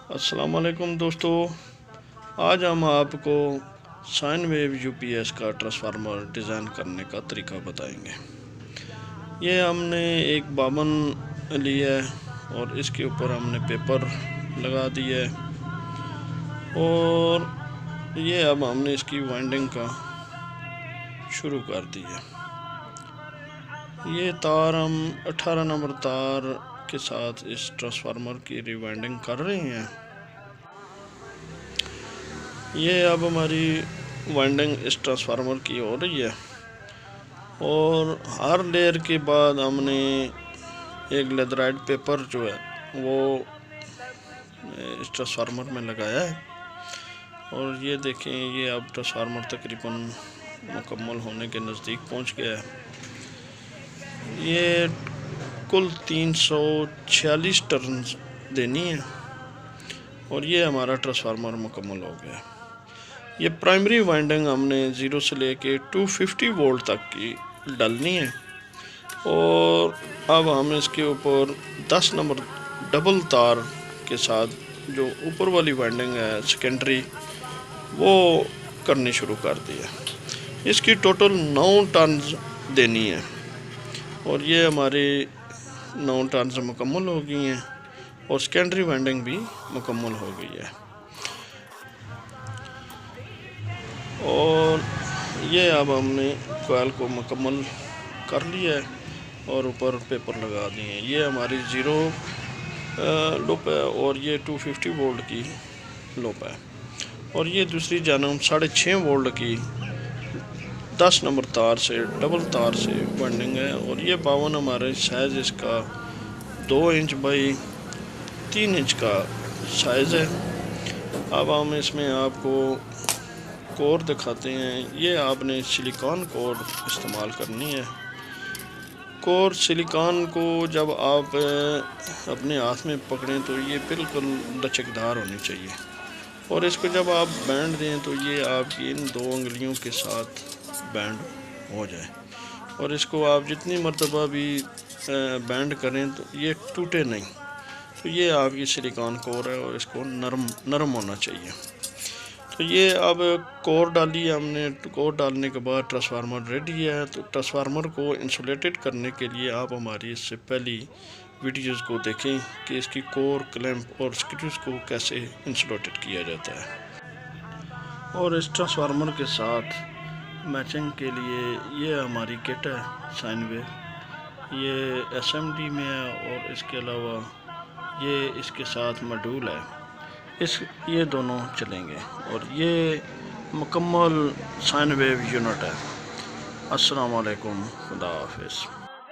अस्सलाम वालेकुम दोस्तों, आज हम आपको साइन वेव यूपीएस का ट्रांसफार्मर डिज़ाइन करने का तरीका बताएंगे। ये हमने एक बावन लिया है और इसके ऊपर हमने पेपर लगा दिया है और ये अब हमने इसकी वाइंडिंग का शुरू कर दिया। ये तार हम 18 नंबर तार के साथ इस ट्रांसफार्मर की रिवाइंडिंग कर रहे हैं। ये अब हमारी वाइंडिंग इस ट्रांसफार्मर की हो रही है और हर लेयर के बाद हमने एक लेदराइट पेपर जो है वो इस ट्रांसफार्मर में लगाया है। और ये देखें, ये अब ट्रांसफार्मर तकरीबन मुकम्मल होने के नज़दीक पहुंच गया है। ये कुल 346 टर्न देनी है और ये हमारा ट्रांसफार्मर मुकम्मल हो गया। ये प्राइमरी वाइंडिंग हमने 0 से लेके 250 वोल्ट तक की डालनी है और अब हम इसके ऊपर 10 नंबर डबल तार के साथ जो ऊपर वाली वाइंडिंग है सेकेंडरी वो करनी शुरू कर दी है। इसकी टोटल 9 टर्न्स देनी है और ये हमारी 9 टर्न्स मुकम्मल हो गई हैं और सेकेंडरी वाइंडिंग भी मुकम्मल हो गई है। और ये अब हमने कॉइल को मुकम्मल कर लिया है और ऊपर पेपर लगा दिए हैं। ये हमारी 0 लूप है और ये 250 वोल्ट की लूप है और ये दूसरी जानब 6.5 वोल्ट की 10 नंबर तार से डबल तार से वाइंडिंग है। और ये 52 हमारे साइज़ इसका 2 इंच बाई 3 इंच का साइज़ है। अब हम इसमें आपको कोर दिखाते हैं। ये आपने सिलिकॉन कोर इस्तेमाल करनी है। कोर सिलिकॉन को जब आप अपने हाथ में पकड़ें तो ये बिल्कुल लचकदार होनी चाहिए और इसको जब आप बैंड दें तो ये आपकी इन 2 उंगलियों के साथ बैंड हो जाए और इसको आप जितनी मर्तबा भी बैंड करें तो ये टूटे नहीं। तो ये आपकी सिलिकॉन कोर है और इसको नरम होना चाहिए। तो ये अब कोर डाली हमने। कोर डालने के बाद ट्रांसफार्मर रेडी है। तो ट्रांसफार्मर को इंसुलेटेड करने के लिए आप हमारी इससे पहली वीडियोज़ को देखें कि इसकी कोर, क्लैंप और स्क्रूज को कैसे इंसुलेटेड किया जाता है। और इस ट्रांसफार्मर के साथ मैचिंग के लिए ये हमारी किट है साइन वेव। ये SMD में है और इसके अलावा ये इसके साथ मॉड्यूल है। ये दोनों चलेंगे और ये मुकम्मल साइन वेव यूनिट है। अस्सलाम वालेकुम, खुदा हाफिज़।